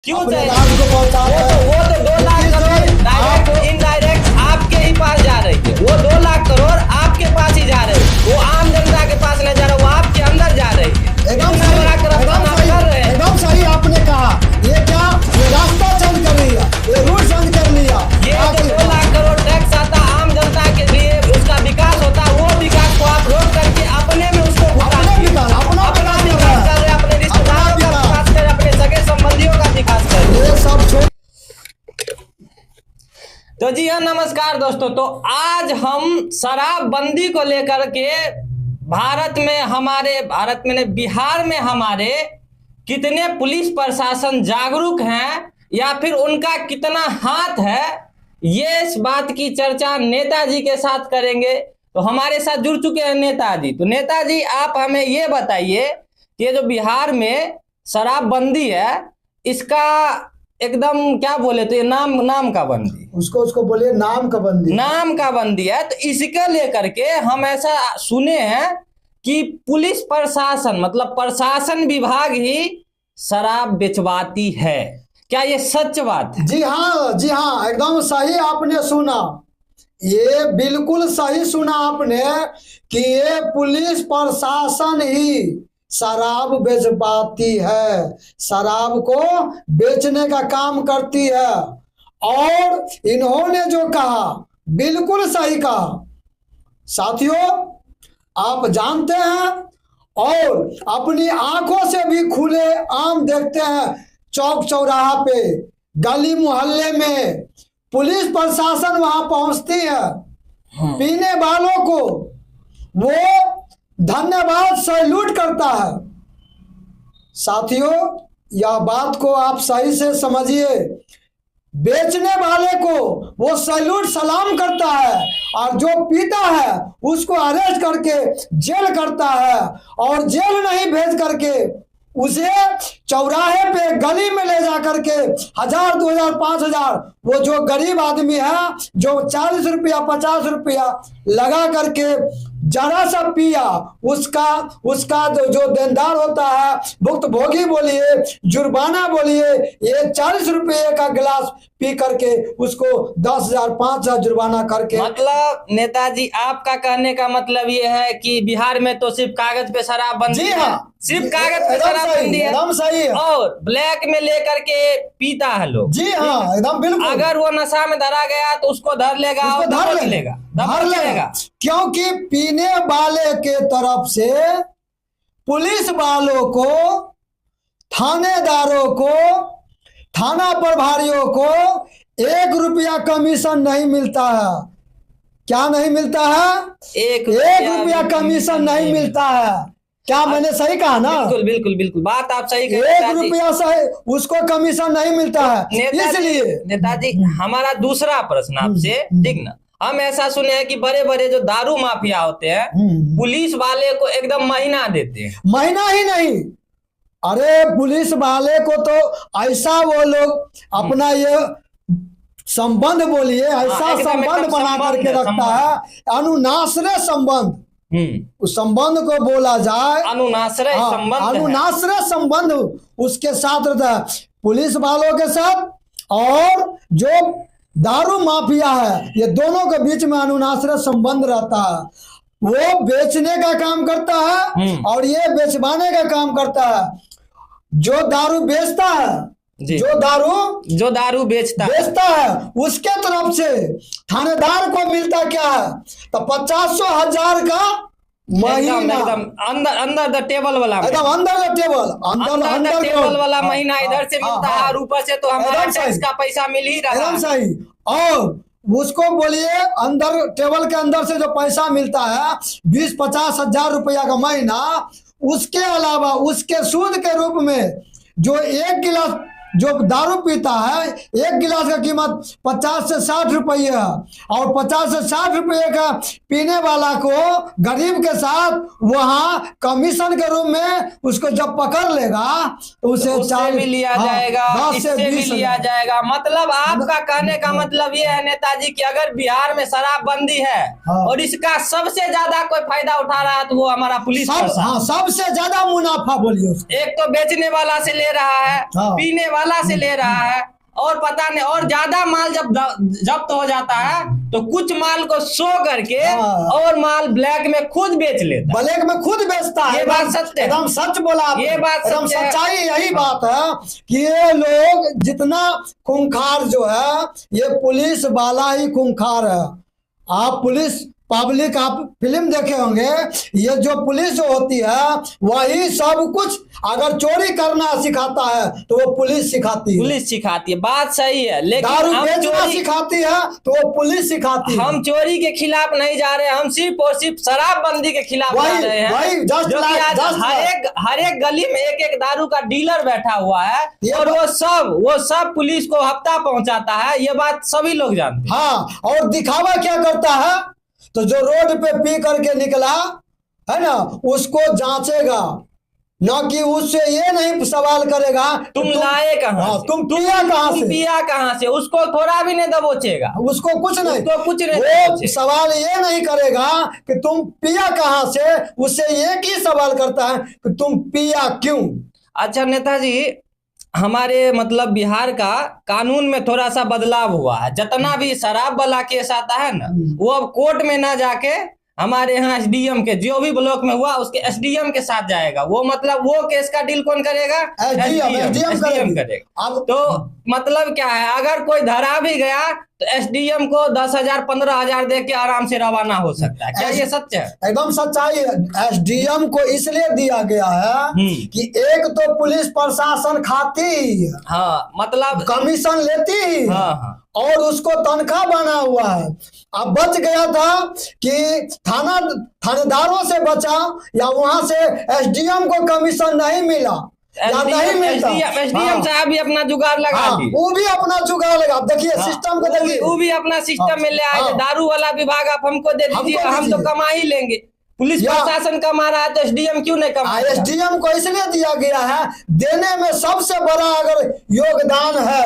क्यों अपने चाहिए? राज्य को पहुंचा रहे हैं। वो तो 2 लाख इस करोड़ आप डायरेक्ट इनडायरेक्ट आपके ही पास जा रही है। वो 2 लाख करोड़ आपके पास ही जा रहे हैं, वो आम जनता के पास नहीं जा रहा, वो आपके अंदर जा रही है। एकदम इतना सही, बड़ा करप्शन आप कर रहे हैं। एकदम सही आपने कहा। ये क्या, ये रास्ता चेंज कर लिया, ये रूट चेंज कर लिया। ये जो 2 लाख करोड़ टैक्स आता आम जनता के लिए, उसका विकास होता है, वो विकास को आप रोक करके अपने में उसको अपना विकास, अपना अपना विकास विकास कर रहे हैं, अपने रिश्तेदारों का विकास कर रहे हैं, अपने सगे संबंधियों का विकास कर रहे हैं। ये सब छोड़। तो जी हाँ, नमस्कार दोस्तों। तो आज हम शराबबंदी को लेकर के भारत में नहीं, बिहार में हमारे कितने पुलिस प्रशासन जागरूक हैं या फिर उनका कितना हाथ है, ये इस बात की चर्चा नेताजी के साथ करेंगे। तो हमारे साथ जुड़ चुके हैं नेताजी। तो नेताजी, आप हमें ये बताइए कि ये जो बिहार में शराबबंदी है, इसका एकदम क्या बोले तो ये नाम का बंदी, उसको बोलिए नाम का बंदी, नाम का बंदी है। तो इसके लेकर के हम ऐसा सुने हैं कि पुलिस प्रशासन मतलब प्रशासन विभाग ही शराब बेचवाती है। क्या ये सच बात है? जी हाँ, जी हाँ, एकदम सही आपने सुना। ये बिल्कुल सही सुना आपने कि ये पुलिस प्रशासन ही शराब बेचवाती है, शराब को बेचने का काम करती है। और इन्होंने जो कहा बिल्कुल सही कहा। साथियों, आप जानते हैं और अपनी आंखों से भी खुले आम देखते हैं, चौक चौराहा पे, गली मोहल्ले में पुलिस प्रशासन वहां पहुंचती है। पीने वालों को वो धन्यवाद सैल्यूट करता है। साथियों, यह बात को आप सही से समझिए। बेचने वाले को वो सैल्यूट सलाम करता है और जो पीता है उसको अरेस्ट करके जेल करता है, और जेल नहीं भेज करके उसे चौराहे पे गली में ले जा करके 1000, 2000, 5000 वो जो गरीब आदमी है जो 40 रुपया 50 रुपया लगा करके जरा सा पिया, उसका जो देनदार होता है, भुक्तभोगी बोलिए, जुर्माना बोलिए, ये 40 रुपये का गिलास पी करके उसको 10,000 5,000 जुर्माना करके। मतलब नेताजी, आपका कहने का मतलब ये है कि बिहार में तो सिर्फ कागज पे शराबबंदी जी है, हाँ, सिर्फ कागज पे शराबबंदी है, एकदम सही है। और ब्लैक में लेकर के पीता है लोग। जी हाँ, एकदम बिल्कुल। अगर वो नशा में धरा गया तो उसको धर लेगा, उसको धर लेगा, धर लेगा, क्योंकि पीने वाले के तरफ से पुलिस वालों को, थानेदारों को, थाना प्रभारियों को 1 रुपया कमीशन नहीं मिलता है। क्या नहीं मिलता है? 1 रुपया कमीशन नहीं मिलता है। क्या मैंने सही कहा ना? बिल्कुल बिल्कुल बिल्कुल, बात आप सही कह रहे हैं। 1 रुपया से उसको कमीशन नहीं मिलता है। इसलिए नेताजी, हमारा दूसरा प्रश्न आपसे, ठीक ना, हम ऐसा सुने हैं कि बड़े बड़े जो दारू माफिया होते हैं, पुलिस वाले को एकदम महीना देते हैं। महीना ही नहीं, अरे पुलिस वाले को तो ऐसा वो लोग अपना ये संबंध बोलिए, ऐसा संबंध बना करके रखता है, अनुनाश्रय संबंध। उस संबंध को बोला जाए अनुनाश्रय संबंध, अनुनाश्रय संबंध उसके साथ रहता है, पुलिस वालों के साथ। और जो दारू माफिया है, ये दोनों के बीच में अनुनाश्रय संबंध रहता है। वो बेचने का काम करता है और ये बेचवाने का काम करता है। जो दारू बेचता है, जो दारू बेचता है, उसके तरफ से थानेदार को मिलता क्या है? तो 50,000 का महीना, एकदम अंदर द टेबल वाला, एकदम अंदर द टेबल वाला महीना इधर से मिलता है, और ऊपर से तो हमारा टैक्स का पैसा मिल ही रहा है। एकदम सही। और उसको बोलिए अंदर टेबल के अंदर से जो पैसा मिलता है 20-50 हजार रुपया का महीना, उसके अलावा उसके सूद के रूप में जो 1 गिलास जो दारू पीता है, 1 गिलास का कीमत 50 से 60 रुपये है, और 50 से 60 रुपये का पीने वाला को गरीब के साथ वहां कमीशन के रूप में उसको जब पकड़ लेगा तो उसे 40 भी लिया जाएगा, 10 से 20 लिया जाएगा। मतलब आपका कहने का मतलब ये है नेताजी कि अगर बिहार में शराबबंदी है और इसका सबसे ज्यादा कोई फायदा उठा रहा है तो वो हमारा पुलिस सबसे ज्यादा मुनाफा बोलिए। एक तो बेचने वाला से ले रहा है, पीने वाला से ले रहा है, और पता नहीं, और ज्यादा माल जब जब्त हो जाता है तो कुछ माल को शो करके और माल ब्लैक में खुद बेच लेता है। ब्लैक में खुद बेचता है। ये बात सत्य है, एकदम सच बोला आपने। ये बात एकदम सत्य है। सच्चाई यही बात है कि ये लोग जितना खूंखार जो है, ये पुलिस वाला ही खूंखार है। आप पुलिस पब्लिक आप फिल्म देखे होंगे, ये जो पुलिस होती है वही सब कुछ अगर चोरी करना सिखाता है तो वो पुलिस सिखाती है। पुलिस सिखाती है, बात सही है, लेकिन दारू हम बेचना सिखाती है तो वो पुलिस सिखाती है। हम चोरी के खिलाफ नहीं जा रहे, हम सिर्फ और सिर्फ शराबबंदी के खिलाफ जा रहे हैं। वही just जो कि like- आज just हर एक गली में एक एक दारू का डीलर बैठा हुआ है, ये और वो सब पुलिस को हफ्ता पहुंचाता है। ये बात सभी लोग जानते हैं। हाँ, और दिखावा क्या करता है, तो जो रोड पे पी करके निकला है ना, उसको जांचेगा, ना कि उससे ये नहीं सवाल करेगा तुम लाए कहाँ हाँ, से? तुम पिया कहाँ तुम से, पिया कहाँ से, उसको थोड़ा भी नहीं दबोचेगा। उसको कुछ नहीं, उसको कुछ नहीं वो दबोचेगा। सवाल ये नहीं करेगा कि तुम पिया कहाँ से, उससे एक ही सवाल करता है कि तुम पिया क्यों। अच्छा नेताजी, हमारे मतलब बिहार का कानून में थोड़ा सा बदलाव हुआ है। जितना भी शराब वाला केस आता है ना, वो अब कोर्ट में ना जाके हमारे यहाँ एसडीएम के, जो भी ब्लॉक में हुआ उसके एसडीएम के साथ जाएगा। वो मतलब वो केस का डील कौन करेगा? एसडीएम करेगा। अब तो मतलब क्या है, अगर कोई धरा भी गया तो एसडीएम को 10,000 15,000 दे के आराम से रवाना हो सकता है। क्या ये सत्य है? एकदम सच्चाई है। एसडीएम को इसलिए दिया गया है कि एक तो पुलिस प्रशासन खाती, हाँ, मतलब कमीशन लेती, हाँ, और उसको तनख्वाह बना हुआ है। अब बच गया था कि थानेदारों से बचा, या वहां से एसडीएम को कमीशन नहीं मिला या नहीं मिलता। एसडीएम साहब भी अपना जुगाड़ लगा दी, वो भी अपना जुगाड़ लगा। अब देखिए सिस्टम को देखिए, वो भी अपना सिस्टम में ले आए। दारू वाला विभाग आप हमको दे दीजिए, हम तो कमा ही लेंगे। पुलिस प्रशासन कमा रहा है तो एसडीएम क्यों नहीं कमा? एसडीएम को इसलिए दिया गया है, देने में सबसे बड़ा अगर योगदान है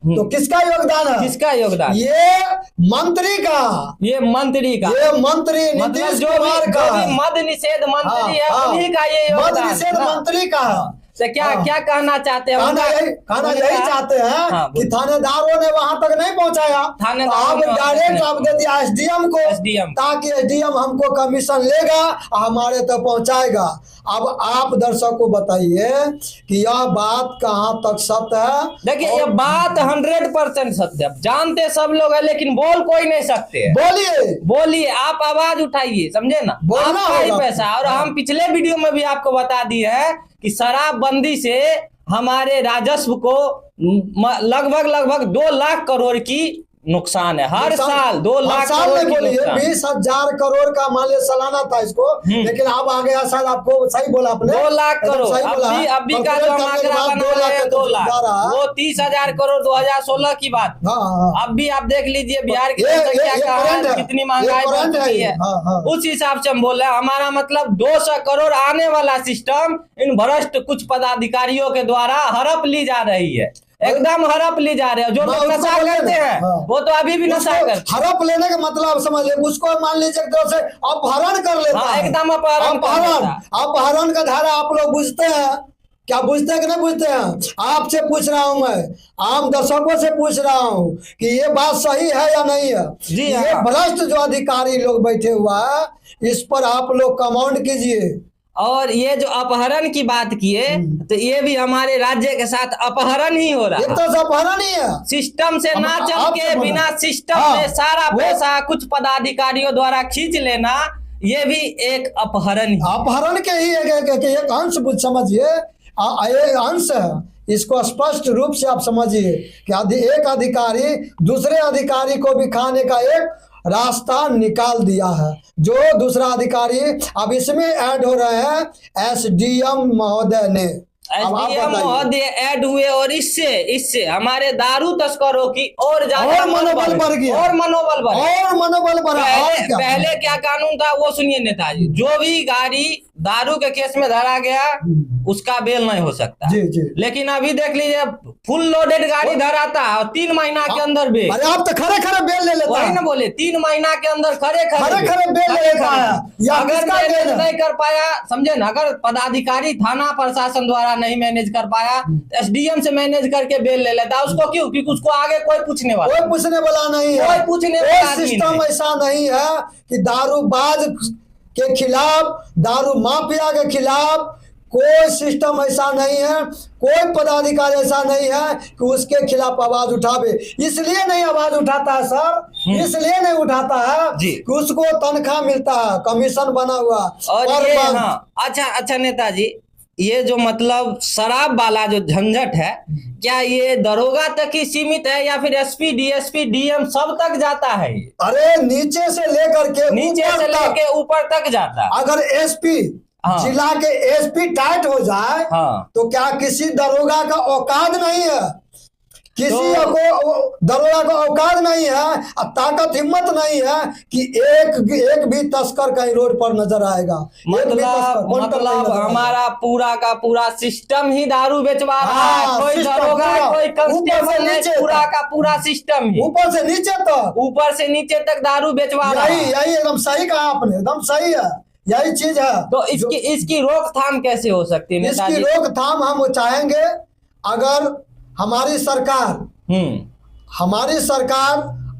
तो किसका योगदान है? किसका योगदान? ये मंत्री का, ये मंत्री का, ये मंत्री मतलब नीतीश कुमार का, मद निषेध मंत्री है, उन्हीं का ये मद योगदान निषेध है। मंत्री का है। तो क्या कहना चाहते हैं? कहना यही चाहते हैं कि थानेदारों ने वहां तक नहीं पहुंचाया, थानेदारों अब ने डायरेक्ट आप दे दिया एसडीएम को, SDM ताकि एसडीएम हमको कमीशन लेगा, हमारे तो पहुंचाएगा। अब आप दर्शक को बताइए कि यह बात कहां तक सत्य है। देखिए, ये बात 100% सत्य है, जानते सब लोग है, लेकिन बोल कोई नहीं सकते। बोलिए, आप आवाज उठाइए, समझे ना, आपका ही पैसा। और हम पिछले वीडियो में भी आपको बता दिए है कि शराबबंदी से हमारे राजस्व को लगभग 2 लाख करोड़ की नुकसान है हर साल। 2 लाख करोड़ की नुकसान। 20,000 करोड़ का मान लिया सालाना था इसको, लेकिन अब आ गया शायद, आपको सही बोला आपने, 2 लाख करोड़। अभी का जो हम आंकड़ा बना रहे हैं 2 लाख, वो 30,000 करोड़ 2016 की बात। अब भी आप देख लीजिए बिहार की जनसंख्या कितनी महंगाई बढ़ चुकी है, उस हिसाब से हम बोल रहे हैं। हमारा मतलब 200 करोड़ आने वाला सिस्टम इन भ्रष्ट कुछ पदाधिकारियों के द्वारा हड़प ली जा रही है, एकदम हड़प ली जा रहे हैं। जो लोग नशा करते हैं वो तो अभी भी नशा करते हैं। हड़प लेने का मतलब समझ ले, उसको मान लीजिए एक तरह से अपहरण कर लेता है। एकदम अपहरण का धारा आप लोग बुझते हैं क्या? बुझते हैं कि नहीं बुझते हैं? आपसे पूछ रहा हूं मैं, आम दर्शकों से पूछ रहा हूं कि ये बात सही है या नहीं है। ये भ्रष्ट जो अधिकारी लोग बैठे हुआ है, इस पर आप लोग कमेंट कीजिए। और ये जो अपहरण की बात किए, तो ये भी हमारे राज्य के साथ अपहरण ही हो रहा है। एक तरह से अपहरण ही है, सिस्टम से ना चल के बिना सिस्टम में सारा पैसा कुछ पदाधिकारियों द्वारा खींच लेना, ये भी एक अपहरण के ही एक अंश समझिए, अंश है। इसको स्पष्ट रूप से आप समझिए कि एक अधिकारी दूसरे अधिकारी को भी खाने का एक रास्ता निकाल दिया है। जो दूसरा अधिकारी अब इसमें ऐड हो रहे हैं एसडीएम महोदय ने, एसडीएम महोदय ऐड हुए, और इससे हमारे दारू तस्करों की और ज्यादा मनोबल बढ़ गया, और मनोबल बढ़ा। पहले क्या कानून था वो सुनिए नेताजी, जो भी गाड़ी दारू के केस में धरा गया उसका बेल नहीं हो सकता। लेकिन अभी देख लीजिए, फुल लोडेड गाड़ी धराता है और 3 महीना के अंदर बेल। अरे आप तो खरे बेल ले लेते हैं ना, बोले 3 महीना के अंदर खरे बेल ले लेता है। अगर बेल नहीं कर पाया, समझे ना, अगर पदाधिकारी थाना प्रशासन द्वारा नहीं मैनेज कर पाया, एसडीएम से मैनेज करके बेल ले लेता है। उसको क्यों? क्योंकि उसको आगे कोई पूछने वाला नहीं है। कोई पूछने वाला आदमी सिस्टम नहीं। ऐसा नहीं है कि दारूबाज के खिलाफ, दारू माफिया के खिलाफ कोई सिस्टम ऐसा नहीं है, कोई पदाधिकारी ऐसा नहीं है कि उसके खिलाफ आवाज उठावे। इसलिए नहीं आवाज उठाता है सर, इसलिए नहीं उठाता है कि उसको तनख्वाह मिलता है, कमीशन बना हुआ। और ये अच्छा नेताजी, ये जो मतलब शराब वाला जो झंझट है, क्या ये दरोगा तक ही सीमित है या फिर एसपी, डीएसपी, डीएम सब तक जाता है? अरे नीचे से लेके ऊपर तक जाता है। अगर एसपी जिला के एसपी टाइट हो जाए तो क्या किसी दरोगा का औकात नहीं है? किसी को दरोगा का औकात नहीं है, अब ताकत हिम्मत नहीं है कि एक भी तस्कर कहीं रोड पर नजर आएगा। मतलब हमारा पूरा का पूरा सिस्टम ही दारू बेचवा रहा है। कोई दरोगा, कोई कांस्टेबल नहीं, पूरा का पूरा सिस्टम ही ऊपर से नीचे तक दारू बेचवा रहा है। यही एकदम सही कहा आपने, एकदम सही है, यही चीज है। तो इसकी रोकथाम कैसे हो सकती है? इसकी रोकथाम हम चाहेंगे, अगर हमारी सरकार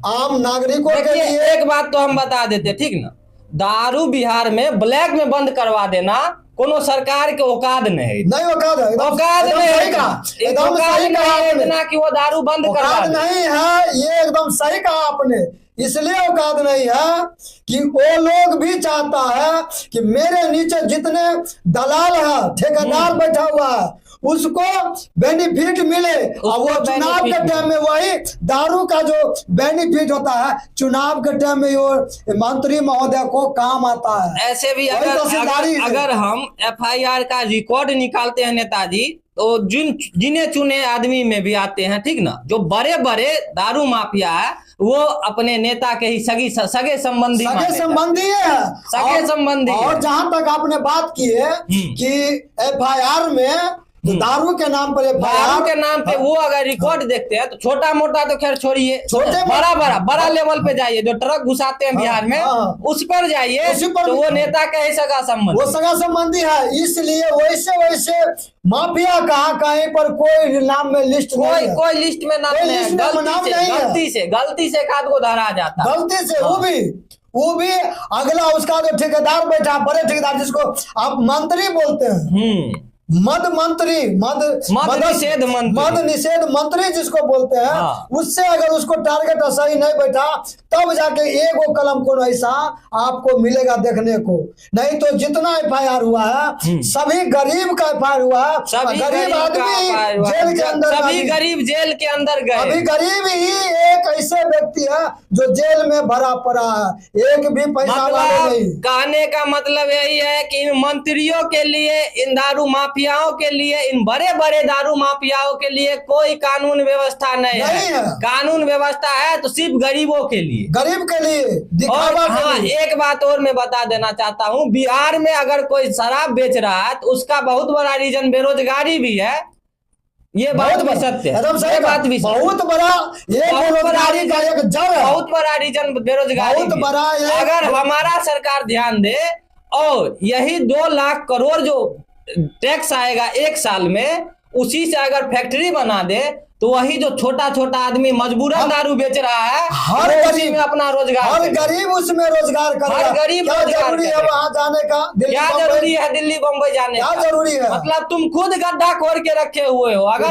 आम नागरिकों के लिए, एक बात तो हम बता देते, ठीक ना, दारू बिहार में ब्लैक में बंद करवा देना कोनो सरकार के औकात नहीं है, औकात इतना कि वो दारू बंद करवा नहीं है। ये एकदम सही कहा आपने। इसलिए औकात नहीं है कि वो लोग भी चाहता है कि मेरे नीचे जितने दलाल है, ठेकेदार बैठा हुआ है, उसको बेनिफिट मिले। और वो चुनाव के टाइम में वही दारू का जो बेनिफिट होता है, चुनाव के टाइम में वो मंत्री महोदय को काम आता है। ऐसे भी अगर हम एफआईआर का रिकॉर्ड निकालते हैं नेताजी, तो जिन्हें चुने आदमी में भी आते हैं, ठीक ना, जो बड़े बड़े दारू माफिया है वो अपने नेता के ही सगे संबंधी है। और जहां तक आपने बात की है कि एफआईआर में दारू के नाम पर, वो अगर रिकॉर्ड देखते हैं तो छोटा मोटा तो खैर छोड़िए, बड़ा लेवल पे जाइए, जो ट्रक घुसाते हैं बिहार में, उस पर जाइए तो वो नेता का ही सगा संबंधी है। इसलिए वैसे माफिया कहीं पर कोई नाम में लिस्ट कोई लिस्ट में नाम नहीं है। गलती से एक आध को धरा जाता, गलती से वो भी अगला उसका जो ठेकेदार बैठा, बड़े ठेकेदार जिसको आप मंत्री बोलते हैं, मद निषेध मंत्री जिसको बोलते हैं, उससे अगर उसको टारगेट सही नहीं बैठा तब जाके एक कलम को ऐसा आपको मिलेगा देखने को। नहीं तो जितना एफआईआर हुआ है सभी गरीब का एफआईआर हुआ है, गरीब आदमी जेल के अंदर, सभी गरीब जेल के अंदर गए। अभी गरीब ही एक ऐसे व्यक्ति है जो जेल में भरा पड़ा है, एक भी पैसा वाले नहीं। कहने का मतलब यही है कि इन मंत्रियों के लिए, इन दारू माफियाओं के लिए, इन बड़े बड़े दारू माफियाओं के लिए कोई कानून व्यवस्था नहीं है। कानून व्यवस्था है तो सिर्फ गरीबों के लिए, एक बात और मैं बता देना चाहता हूँ, बिहार में अगर कोई शराब बेच रहा है तो उसका बहुत बड़ा रीजन बेरोजगारी भी है। ये बात भी सत्य है, ये बात भी बहुत बड़ा रीजन बेरोजगारी। अगर हमारा सरकार ध्यान दे और यही 2 लाख करोड़ जो टैक्स आएगा एक साल में, उसी से अगर फैक्ट्री बना दे तो वही जो छोटा छोटा आदमी मजबूरन दारू बेच रहा है, हर गरीब में अपना रोजगार, हर गरीब उसमें रोजगार कर, हर गरीब जरूरी है वहाँ जाने का, क्या जरूरी है दिल्ली बम्बई जाने का, जरूरी है? मतलब तुम खुद गड्ढा खोद के रखे हुए हो। अगर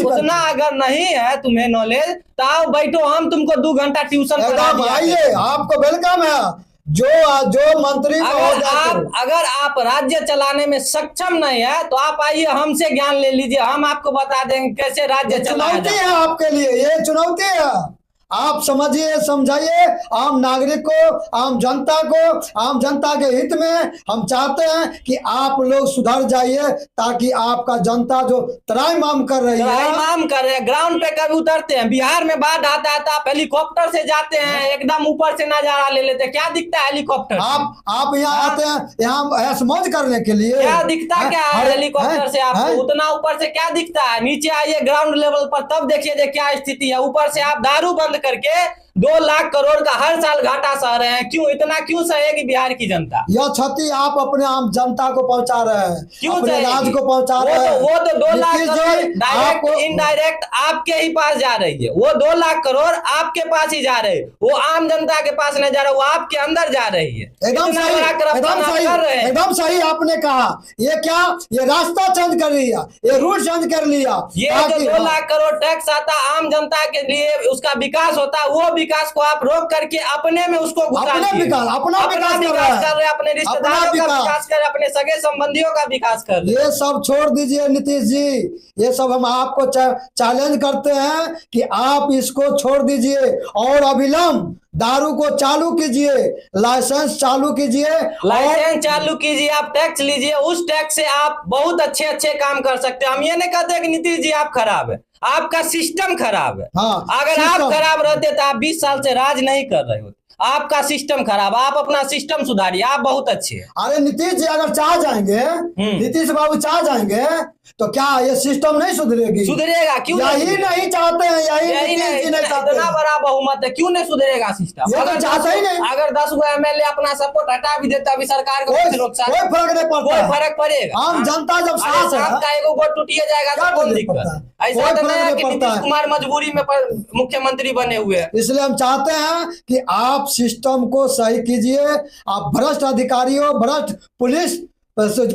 उतना अगर नहीं है तुम्हें नॉलेज, तो आओ बैठो, हम तुमको 2 घंटा ट्यूशन आइए, आपको वेलकम है। जो मंत्री अगर आप राज्य चलाने में सक्षम नहीं है तो आप आइए, हमसे ज्ञान ले लीजिए, हम आपको बता देंगे कैसे राज्य चलाया जाए। चुनौती है आपके लिए, ये चुनौती है। आप समझिए, समझाइए आम नागरिक को, आम जनता के हित में हम चाहते हैं कि आप लोग सुधर जाइए, ताकि आपका जनता जो त्राहिमाम कर रही है, ग्राउंड पे कभी उतरते हैं। बिहार में बाढ़ आता है तो आप हेलीकॉप्टर से जाते हैं, एकदम ऊपर से नजारा ले लेते हैं। क्या दिखता है हेलीकॉप्टर? आप यहाँ आते हैं, यहाँ ऐश मौज करने के लिए। क्या दिखता क्या है हेलीकॉप्टर से आपको? उतना ऊपर से क्या दिखता है? नीचे आइए ग्राउंड लेवल पर, तब देखिए क्या स्थिति है। ऊपर से आप दारू बंद करके 2 लाख करोड़ का हर साल घाटा सह रहे हैं, क्यों इतना क्यों सहेगी बिहार की जनता? यह क्षति आप अपने आम जनता को पहुंचा रहे हैं, क्यों अपने सहेगी? राज्य को पहुंचा रहे हैं। वो तो 2 लाख नीतीश करोड़ जी, डायरेक्ट आपको- इनडायरेक्ट आपके ही पास जा रही है। वो 2 लाख करोड़ आपके पास ही जा रहे हैं, वो आम जनता के पास नहीं जा रहा, वो आपके अंदर जा रही है। एकदम इतना सही, बड़ा करप्शन एकदम आप सही, कर रहे हैं। एकदम सही आपने कहा। ये क्या, ये रास्ता चेंज कर लिया, ये रूट चेंज कर लिया। ये जो ताकि- 2 लाख करोड़ टैक्स आता आम जनता के लिए, उसका विकास होता, वो विकास को आप रोक करके अपने में उसको घुसा अपना दिए। विकास, अपना विकास कर रहा है। कर रहे हैं, अपने रिश्तेदारों का विकास। विकास कर रहे हैं, अपने सगे संबंधियों का विकास कर रहे हैं। ये सब छोड़ दीजिए नीतीश जी, ये सब हम आपको चैलेंज करते हैं कि आप इसको छोड़ दीजिए और अविलंब दारू को चालू कीजिए, लाइसेंस चालू कीजिए। लाइसेंस चालू कीजिए, आप टैक्स लीजिए, उस टैक्स से आप बहुत अच्छे अच्छे काम कर सकते हैं। हम ये नहीं कहते कि नीतीश जी आप खराब है, आपका सिस्टम खराब है। हाँ, अगर आप सिस्टम। खराब रहते तो आप 20 साल से राज नहीं कर रहे होते। आपका सिस्टम खराब, आप अपना सिस्टम सुधारिए, आप बहुत अच्छे हैं। अरे नीतीश जी अगर चाह जाएंगे, नीतीश बाबू चाह जाएंगे तो क्या ये सिस्टम नहीं सुधरेगी? सुधरेगा, क्यों यही नहीं चाहते हैं, यही यही नीतीश जी नहीं चाहते इतना हैं। बड़ा बहुमत है, क्यों नहीं सुधरेगा सिस्टम? ये तो चाहते ही नहीं। अगर 10 गो MLA अपना सपोर्ट हटा भी देता अभी सरकार को, कोई नुकसान, कोई फर्क नहीं पड़ता कोई है। फर्क पड़ेगा? आम जनता जब अरे साथ है, साथ का एगो वोट टूटिए जाएगा क्या तो कौन फर्क दिक्कत पड़ता है? है? ऐसा कोई तो नहीं फर्क है नहीं कि पड़ता नीतीश है। कुमार मजबूरी में मुख्यमंत्री बने हुए हैं। इसलिए हम चाहते हैं कि आप सिस्टम को सही कीजिए। आप भ्रष्ट अधिकारियों, भ्रष्ट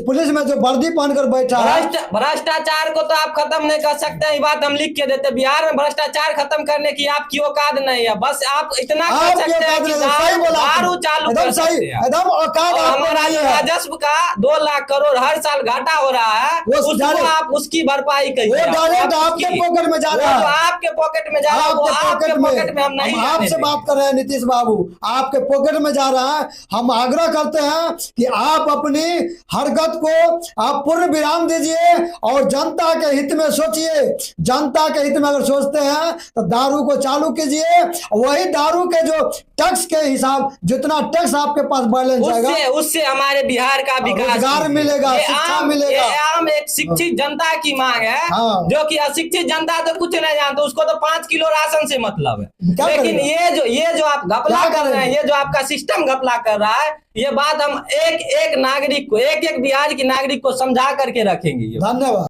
पुलिस में जो वर्दी पहनकर बैठा है, भ्रष्टाचार को तो आप खत्म नहीं कर सकते हैं, ये बात हम लिख के देते। बिहार में भ्रष्टाचार खत्म करने की आपकी औकात नहीं है, बस आप इतना कर आप सकते हैं कि सही बोला दारू चालू एकदम कर सही, सकते हैं। एकदम औकात और आपको हमारा नहीं जो है। राजस्व का 2 लाख करोड़ हर साल घाटा हो रहा है, वो उसको डायरेक्ट- आप उसकी भरपाई करिए। वो डायरेक्ट आप आपके उसकी- पॉकेट में जा वो रहा है। जो आपके पॉकेट में जा रहा है, वो आपके पॉकेट में हम नहीं हम जाने आपसे देंगे। बात कर रहे हैं नीतीश बाबू, आपके पॉकेट में जा रहा है। हम आग्रह करते हैं कि आप अपनी हरकत को आप पूर्ण विराम दीजिए और जनता के हित में सोचिए। जनता के हित में अगर सोचते हैं तो दारू को चालू कीजिए, वही दारू के जो टैक्स के हिसाब, जितना टैक्स आपके पास बैलेंस जाएगा, उससे हमारे बिहार का विकास रोजगार मिलेगा, ये शिक्षा आम- मिलेगा। ये आम एक शिक्षित जनता की मांग है, हाँ। जो कि अशिक्षित जनता तो कुछ नहीं जानता, उसको तो 5 किलो राशन से मतलब है। क्या लेकिन करेगा? ये जो आप घपला क्या कर रहे हैं, करेगा? ये जो आपका सिस्टम घपला कर रहा है, ये बात हम एक एक नागरिक को, एक एक बिहार की नागरिक को समझा करके रखेंगे। धन्यवाद।